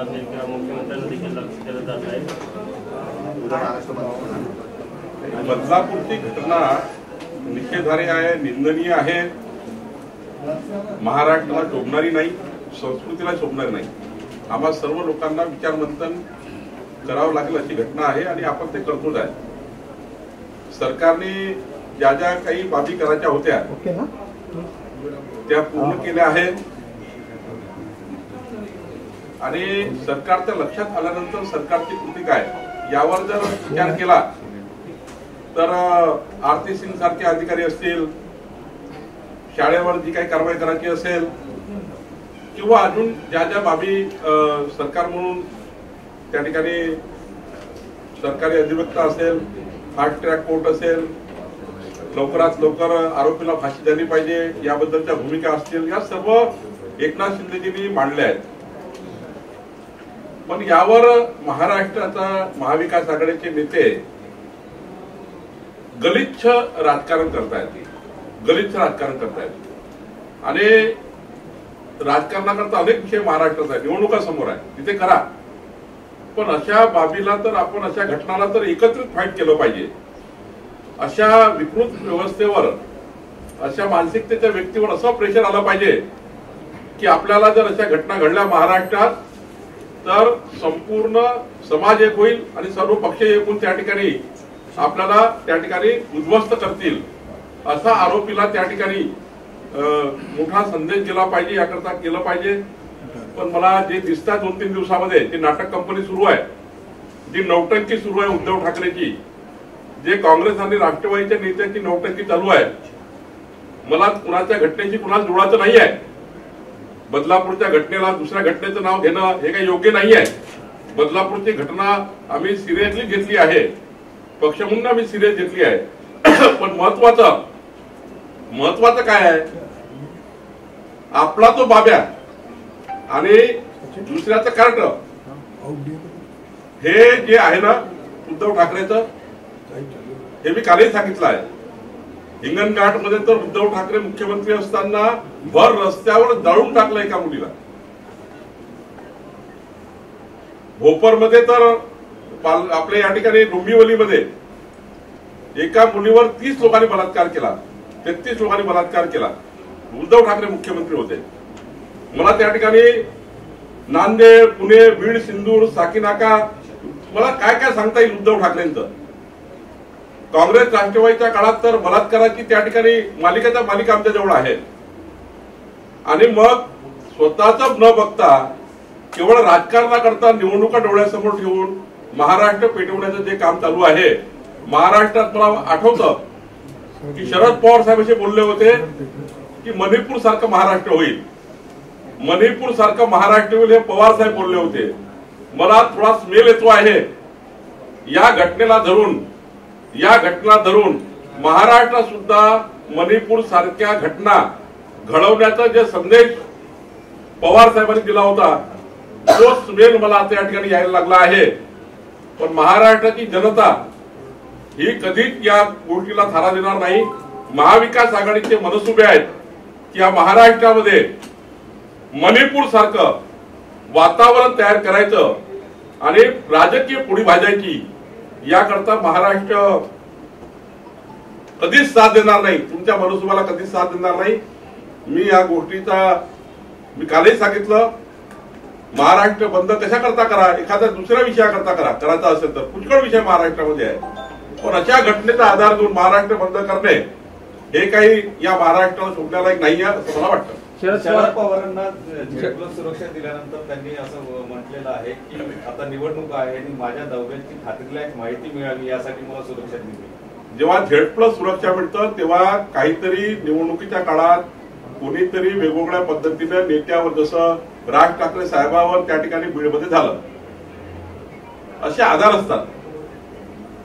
असेल किंवा मुख्यमंत्र्यांना देखील लक्ष केलं जात आहे? बदलापूरची घटना निषेधार्ह आहे, निंदनीय आहे, महाराष्ट्राला शोभणारी नाही, संस्कृतीला शोभणारी नाही. आम्हा सर्व लोकांना विचारमंथन करावं लागेल अशी घटना आहे आणि आपण ते करतोच आहे. सरकारने ज्या ज्या काही बाबी करायच्या होत्या त्या पूर्ण केल्या आहेत आणि सरकारच्या लक्षात आल्यानंतर सरकारची कृती काय यावर जर विचार केला तर आरती सिंग सारखे अधिकारी असतील, शाळेवर जी काही कारवाई करायची असेल किंवा अजून ज्या ज्या बाबी सरकार म्हणून त्या ठिकाणी सरकारी अधिवक्ता असेल, फास्ट ट्रॅक कोर्ट असेल, लवकरात लवकर आरोपीला फाशी झाली पाहिजे याबद्दलच्या भूमिका असतील, या सर्व एकनाथ शिंदेजींनी मांडल्या आहेत. पण यावर महाराष्ट्राचा महाविकास आघाडीचे नेते गलिच्छ राजकारण करतायत आणि राजकारणाकरता अनेक विषय महाराष्ट्रात आहे, निवडणुका समोर आहे, तिथे करा. पण अशा बाबीला तर आपण, अशा घटनाला तर एकत्रित फाईट केलं पाहिजे. अशा विकृत व्यवस्थेवर, अशा मानसिकतेच्या व्यक्तीवर असं प्रेशर आलं पाहिजे की आपल्याला जर अशा घटना घडल्या महाराष्ट्रात तर संपूर्ण समाज एक होईल आणि सर्व पक्ष एक होऊन त्या ठिकाणी आपल्याला त्या ठिकाणी उद्ध्वस्त करतील. असा आरोपीला त्या ठिकाणी मोठा संदेश दिला पाहिजे, याकरता केलं पाहिजे. पण मला जे दिसतात 2-3 दिवसामध्ये जी नाटक कंपनी सुरू आहे, जी नौटंकी सुरू आहे उद्धव ठाकरेची, जे काँग्रेस आणि राष्ट्रवादीच्या नेत्यांची नौटंकी चालू आहे, मला कुणाच्या घटनेशी कुणाला जुळायचं नाही आहे. बदलापूरच्या घटनेला दुसऱ्या घटनेचं नाव घेणं हे काही योग्य नाही आहे. बदलापूरची घटना आम्ही सिरियसली घेतली आहे, पक्ष म्हणून आम्ही सिरियस घेतली आहे. पण महत्वाचं काय आहे, आपला तो बाब्या आणि दुसऱ्याचं कार्ट, हे जे आहे ना उद्धव ठाकरेचं, हे मी कालही सांगितलं आहे. हिंगणघाट मध्ये तर उद्धव ठाकरे मुख्यमंत्री असताना भर रस्त्यावर जाळून टाकलं एका मुलीला. भोपरमध्ये तर आपल्या या ठिकाणी डोंबिवलीमध्ये एका मुलीवर 30 लोकांनी बलात्कार केला, 33 लोकांनी बलात्कार केला. उद्धव ठाकरे मुख्यमंत्री होते. मला त्या ठिकाणी नांदेड, पुणे, बीड, सिंदूर, साकीनाका, मला काय काय सांगता येईल उद्धव ठाकरेंचं. काँग्रेस राष्ट्रवादीच्या काळात तर बलात्काराची त्या ठिकाणी मालिका आमच्या जवळ आहे. आणि मग स्वतःच न बघता केवळ राजकारणाकरता निवडणुका डोळ्यासमोर ठेवून महाराष्ट्र पेटवण्याचं जे काम चालू आहे, महाराष्ट्रात मला आठवतं की शरद पवार साहेब असे बोलले होते की मणिपूर सारखं महाराष्ट्र होईल, मणिपूर सारखं महाराष्ट्र होईल, हे पवार साहेब बोलले होते. मला थोडा स्मेल येतो आहे या घटना धरून महाराष्ट्रात सुद्धा मणिपूर सारख्या घटना घडवण्याचा जे संदेश पवार साहेबांनी दिला होता, तो स्मेल मला आता या ठिकाणी यायला लागला आहे. पण महाराष्ट्राची जनता ही कधीच या गोष्टीला थारा देणार नाही. महाविकास आघाडीचे मनसुबे आहेत की या महाराष्ट्रामध्ये मणिपूर सारखं वातावरण तयार करायचं आणि राजकीय पुढी भाजायची, याकरता महाराष्ट्र कधीच साथ देणार नाही, तुमच्या मनसुबाला कधीच साथ देणार नाही. मी या गोष्टीचा मी कालही सांगितलं, महाराष्ट्र बंद कशा करता करा, एखाद्या दुसऱ्या विषयाकरता करायचा असेल तर पुष्कळ विषय महाराष्ट्रामध्ये आहे. पण अशा घटनेचा आधार घेऊन महाराष्ट्र बंद करणे हे काही या महाराष्ट्राला शोधण्यालायक नाही आहे असं मला वाटतं. शरद पवारांना सुरक्षा दिल्यानंतर त्यांनी असं म्हटलेलं आहे की आता निवडणूक आहे आणि माझ्या दौऱ्याची खात्रीलायक माहिती मिळावी यासाठी मला सुरक्षा दिली. जेव्हा झेड+ सुरक्षा मिळतं तेव्हा काहीतरी निवडणुकीच्या काळात कोणीतरी वेगवेगळ्या पद्धतीने नेत्यावर, जसं राज ठाकरे साहेबांवर त्या ठिकाणी बीडमध्ये झालं, असे आधार असतात.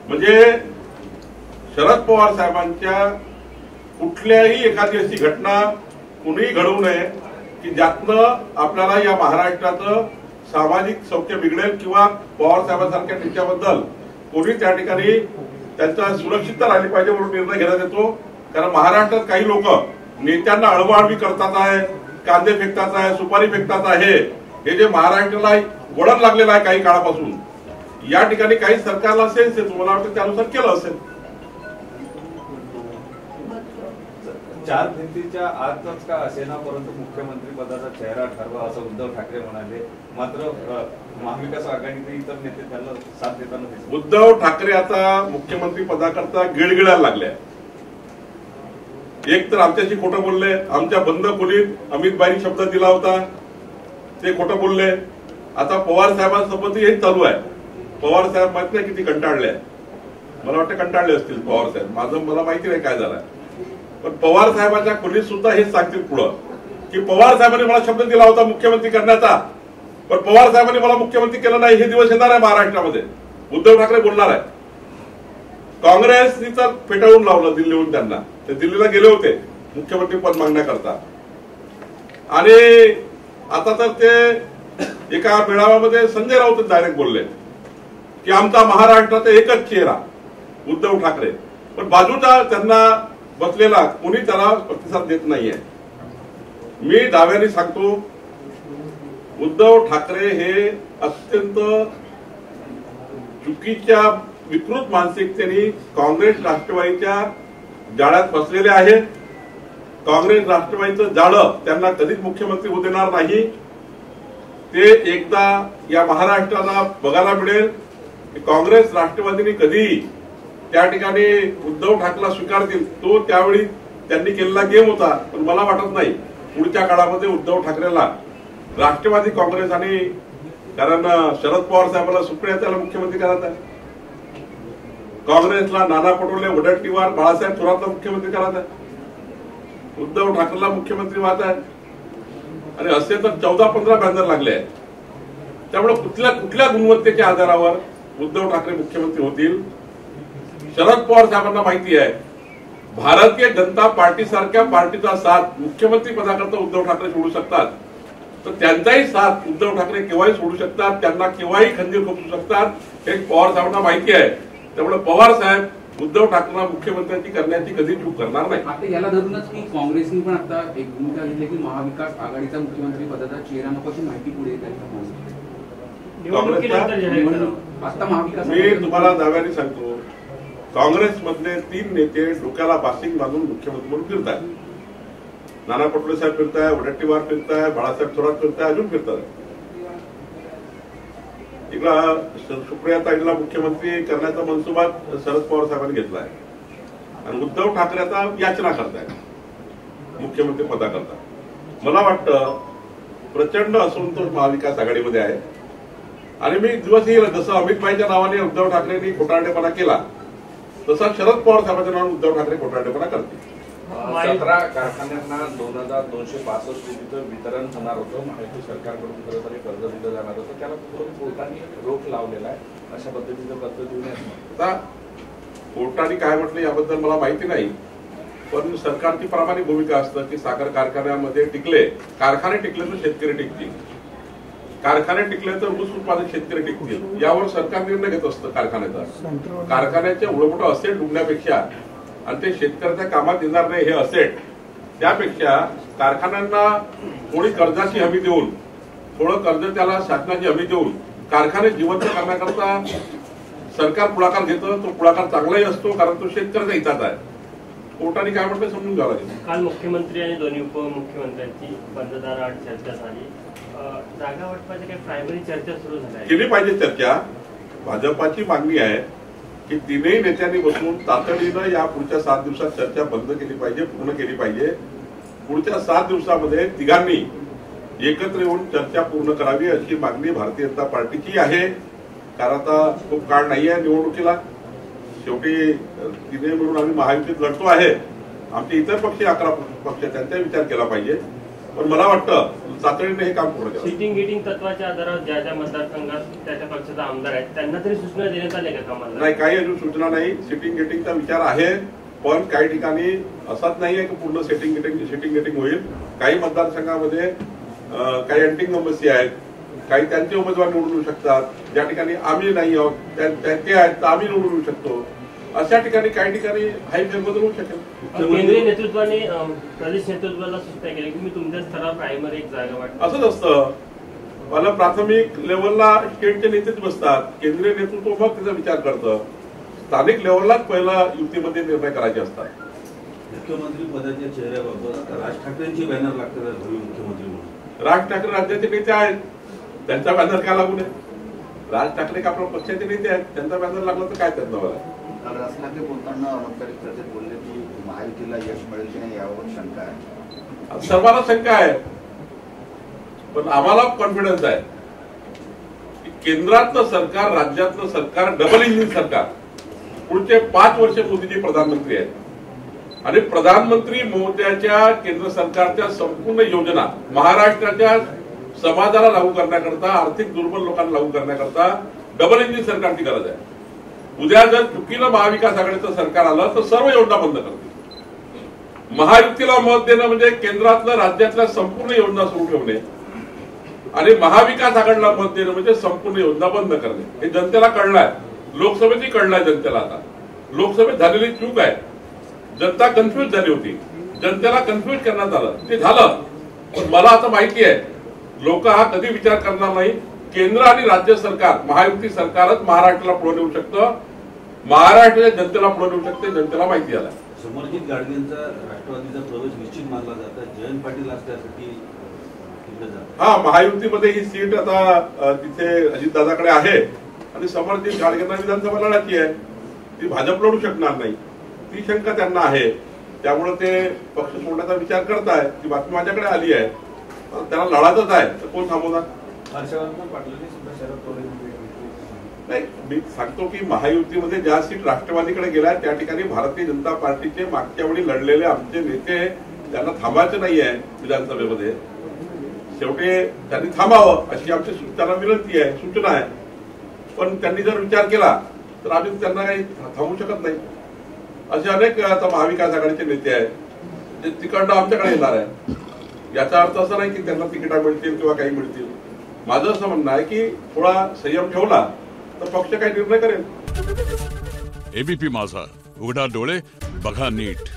म्हणजे शरद पवार साहेबांच्या कुठल्याही एखादी अशी घटना कुणीही घडवू नये की ज्यातनं आपल्याला या महाराष्ट्राचं सामाजिक सौख्य बिघडेल किंवा पवार साहेबांसारख्या नेत्याबद्दल कोणी त्या ठिकाणी त्यांचा सुरक्षितता राहिली पाहिजे म्हणून निर्णय घेण्यात येतो. कारण महाराष्ट्रात काही लोक नेत्यांना अळवाळवी करतात आहे, कांदे फेकतात आहे, सुपारी फेकतात आहे, हे जे महाराष्ट्राला वळण लागलेलं आहे काही काळापासून, या ठिकाणी काही सरकारला सेन्स आहे, तुम्हाला वाटतं त्यानुसार केलं असेल. चार भिंतीच्या आतच का असेना परंतु मुख्यमंत्री पदाचा चेहरा ठरवा असं उद्धव ठाकरे म्हणाले. मात्र महाविकास आघाडीचे इतर नेते त्यांना साथ देताना दिसले. उद्धव ठाकरे आता मुख्यमंत्री पदाकरता गिळगिळायला लागले. एक तर आमच्याशी खोटं बोलले, आमच्या बंद खोलीत अमित भाईंनी शब्द दिला होता ते खोटं बोलले. आता पवार साहेबांसोबत हेच चालू आहे. पवार साहेब माहित नाही किती कंटाळले, मला वाटतं कंटाळले असतील पवार साहेब, मला माहिती नाही काय झालंय. पण पवार साहेबांच्या खोलीत सुद्धा हेच सांगतील पुढं की पवार साहेबांनी मला शब्द दिला होता मुख्यमंत्री करण्याचा, पण पवार साहेबांनी मला मुख्यमंत्री केलं नाही. हे दिवस येणार आहे महाराष्ट्रामध्ये. उद्धव ठाकरे बोलणार आहे. काँग्रेसनी तर फेटाळून लावलं दिल्लीहून त्यांना. ते दिल्लीला गेले होते मुख्यमंत्री पद मागण्याकरता, आणि आता तर ते एका मेळाव्यामध्ये संजय राऊत डायरेक्ट बोलले की आमचा महाराष्ट्राचा एकच चेहरा उद्धव ठाकरे. पण बाजूचा त्यांना बसलेला कोणी त्याला प्रतिसाद देत नाहीये. मी दाव्याने सांगतो, उद्धव ठाकरे हे अत्यंत चुकीच्या विकृत मानसिकतेने काँग्रेस राष्ट्रवादीच्या जाळ्यात फसलेले आहे. काँग्रेस राष्ट्रवादीचं जाळं त्यांना कधीच मुख्यमंत्री होऊ देणार नाही. ते एकदा या महाराष्ट्राला बघायला मिळेल की काँग्रेस राष्ट्रवादीने कधी त्या ठिकाणी उद्धव ठाकरेला स्वीकारतील. तो त्यावेळी त्यांनी केलेला गेम होता. पण मला वाटत नाही पुढच्या काळामध्ये उद्धव ठाकरेला राष्ट्रवादी काँग्रेस आणि कारण शरद पवार साहेबांना सुप्रिया त्याला मुख्यमंत्री करायचं आहे, काँग्रेसला नाना पटोले, वडेट्टीवार, बाळासाहेब थोरातला मुख्यमंत्री करायचं आहे, उद्धव ठाकरेला मुख्यमंत्री व्हायचं आहे. आणि असे तर 14-15 बॅनर लागले आहेत. त्यामुळे कुठल्या गुणवत्तेच्या आधारावर उद्धव ठाकरे मुख्यमंत्री होतील. शरद पवार साहेबांना माहिती आहे भारतीय जनता पार्टी सारख्या पार्टीचा साथ मुख्यमंत्री पदाकरता उद्धव ठाकरे सोडू शकतात, तर त्यांचाही साथ उद्धव ठाकरे केव्हाही सोडू शकतात, त्यांना केव्हाही खंजीर खोपू शकतात, हे पवार साहेबांना माहिती आहे. त्यामुळे पवार साहेब उद्धव ठाकरेंना मुख्यमंत्र्यांची करण्याची कधी चूक करणार नाही. आता याला धरूनच की काँग्रेसने पण आता एक भूमिका घेतली की महाविकास आघाडीचा मुख्यमंत्री पदाचा चेहरा नको अशी माहिती पुढे येत आहे. आता महाविकास मी तुम्हाला दाव्याने सांगतो, काँग्रेसमधले 3 नेते डोक्याला बासिंग बांधून मुख्यमंत्री म्हणून फिरतात. नाना पटोले साहेब फिरताय, वडेट्टीवार फिरताय, बाळासाहेब थोरात फिरताय, अजून फिरतात. इकडं सुप्रियाताईला मुख्यमंत्री करण्याचा मनसुबा शरद पवार साहेबांनी घेतला आहे आणि उद्धव ठाकरे आता याचना करतायत मुख्यमंत्री पदाकरता. मला वाटतं प्रचंड असंतोष महाविकास आघाडीमध्ये आहे. आणि मी दिवस येईल जसं अमित भाईच्या नावाने उद्धव ठाकरेंनी खोटारडेपणा केला, तसा शरद पवार साहेबांच्या नावाने उद्धव ठाकरे खोटारडेपणा करतील. 17 कारखान्यांना 2265 कोटीचं वितरण होणार होतं. महायुती सरकारकडून खरं तर कर्ज दिलं जाणार होतं, त्याला कोर्टाने रोख लावलेला आहे. अशा पद्धतीचं कर्ज देऊ नये. आता कोर्टाने काय म्हटलं याबद्दल मला माहिती नाही, पण सरकारची प्रामाणिक भूमिका असतं की साखर कारखान्यामध्ये कारखाने टिकले तर शेतकरी टिकतील, कारखाने टिकले तर ऊस उत्पादक शेतकरी टिकतील, यावर सरकार निर्णय घेत असतं. कारखान्याच्या उडमोठं असेट डुबण्यापेक्षा आणि ते शेतकऱ्याच्या कामात येणार नाही हे असेट, त्यापेक्षा कारखान्यांना थोडी कर्जाची हमी देऊन, थोडं कर्ज त्याला शासनाची हमी देऊन कारखाने जिवंत करण्याकरता सरकार पुढाकार घेतं. तो पुढाकार चांगलाही असतो कारण तो शेतकऱ्याचा हिताचा आहे. कोर्टाने काय म्हटलं समजून घ्यावं लागेल. काल मुख्यमंत्री आणि दोन्ही उपमुख्यमंत्र्यांची बंददार आड चर्चा झाली. जागा वाटपाची काही प्रायमरी चर्चा सुरू झाली केली पाहिजे चर्चा. भाजपाची मागणी आहे की 3ही नेत्यांनी बसून तातडीनं या पुढच्या 7 दिवसात चर्चा बंद केली पाहिजे, पूर्ण केली पाहिजे. पुढच्या 7 दिवसामध्ये तिघांनी एकत्र येऊन चर्चा पूर्ण करावी अशी मागणी भारतीय जनता पार्टीची आहे. कारण आता खूप काळ नाही आहे निवडणुकीला. शेवटी 3 मिळून आम्ही महायुतीत लढतो आहे. आमचे इतर पक्ष 11 पक्ष त्यांचा विचार केला पाहिजे. पण मला वाटतं तातडीने हे काम पूर्ण करावं. सिटिंग गेटिंग तत्वाच्या आधारावर ज्या ज्या मतदारसंघात त्या पक्षाचा आमदार आहेत त्यांना तरी सूचना देण्यात आल्या का कामाला? नाही, काही अजून सूचना नाही. सिटिंग गेटिंगचा विचार आहे, पण काही ठिकाणी असंच नाहीये की पूर्ण सिटिंग गेटिंग होईल. काही मतदारसंघामध्ये काही अँटिंग समस्या आहेत, काही त्यांचे उमेदवार निवडून येऊ शकतात. ज्या ठिकाणी आम्ही नाही आहोत ते आहेत तर आम्ही निवडून येऊ शकतो. अशा ठिकाणी काही ठिकाणी हाही फेरबदल होऊ शकेल. केंद्रीय नेतृत्वाने प्रदेश नेतृत्वाला सूचना केली की मी तुमच्या स्तरावर प्रायमरी एक जागा वाटत. असंच असतं. मला प्राथमिक लेवलला स्टेटचे नेतेच बसतात, केंद्रीय नेतृत्व मग त्याचा विचार करतं. स्थानिक लेवललाच पहिला युतीमध्ये निर्णय करायचे असतात. मुख्यमंत्री पदाच्या चेहऱ्याबाबत राज ठाकरेंची बॅनर लागते भावी मुख्यमंत्री म्हणून. राज ठाकरे राज्याचे नेते आहेत, त्यांचा बॅनर काय लागू नये? राज ठाकरे का आपल्या पक्षाचे नेते आहेत, त्यांचा बॅनर लागला तर काय त्यांना मला. काल राज ठाकरे बोलताना अनौपचारिक चर्चेत बोलले की महायुतीला यश मिळेल की नाही यावर शंका आहे. सर्वांना शंका आहे, पण आम्हाला कॉन्फिडन्स आहे की केंद्रातलं सरकार, राज्यातलं सरकार, डबल इंजिन सरकार पुढचे 5 वर्ष मोदीजी प्रधानमंत्री आहेत आणि प्रधानमंत्री मोदीच्या केंद्र सरकारच्या संपूर्ण योजना महाराष्ट्राच्या समाजाला लागू करण्याकरता, आर्थिक दुर्बल लोकांना लागू करण्याकरता डबल इंजिन सरकारची गरज आहे. उद्या जर चुकीनं महाविकास आघाडीचं सरकार आलं तर सर्व योजना बंद करतील. महायुतीला मत देणं म्हणजे केंद्रातल्या राज्यातल्या संपूर्ण योजना सुरू ठेवणे आणि महाविकास आघाडीला मत देणं म्हणजे संपूर्ण योजना बंद करणे. हे जनतेला कळलंय, लोकसभेतही कळलंय जनतेला. आता लोकसभेत झालेली चूक आहे. जनता कन्फ्युज झाली होती, जनतेला कन्फ्युज करण्यात आलं, ते झालं. पण मला आता माहिती आहे लोक हा कधी विचार करणार नाही. केंद्र आणि राज्य सरकार, महायुती सरकारच महाराष्ट्राला पुढे नेऊ शकतं, महाराष्ट्राच्या जनतेला पुढे नेऊ शकते. जनतेला माहिती झालं. समरजित गाडगेंचा राष्ट्रवादीचा प्रवेश निश्चित मानला जातो. जयंत पाटील आज त्यासाठी तिकडे जातात. हा, महायुतीमध्ये ही सीट आता तिथे अजितदादाकडे आहे आणि समरजित गाडगेंना विधानसभा लढायची आहे. ती भाजप लढू शकणार नाही, ती शंका त्यांना आहे. त्यामुळे ते पक्ष सोडण्याचा विचार करताय. ती बातमी माझ्याकडे आली आहे. त्यांना लढायचंच आहे तर कोण थांबवणार? हर्षवर्धन पाटलांनी सुद्धा शरद पवार नाही, मी सांगतो की महायुतीमध्ये ज्या सीट राष्ट्रवादीकडे गेल्या त्या ठिकाणी भारतीय जनता पार्टीचे मागच्या वेळी लढलेले आमचे नेते, त्यांना थांबायचं नाहीये विधानसभेमध्ये. शेवटी त्यांनी थांबावं अशी आमची त्यांना विनंती आहे, सूचना आहे. पण त्यांनी जर विचार केला तर आम्ही त्यांना काही थांबवू शकत नाही. असे अनेक आता महाविकास आघाडीचे नेते आहेत जे तिकडनं आमच्याकडे येणार आहे. याचा अर्थ असा नाही की त्यांना तिकिटा मिळतील किंवा काही मिळतील. माझं असं म्हणणं आहे की थोडा संयम ठेवला तर पक्ष काही निर्णय करेल. एबीपी माझा, उघडा डोळे बघा नीट.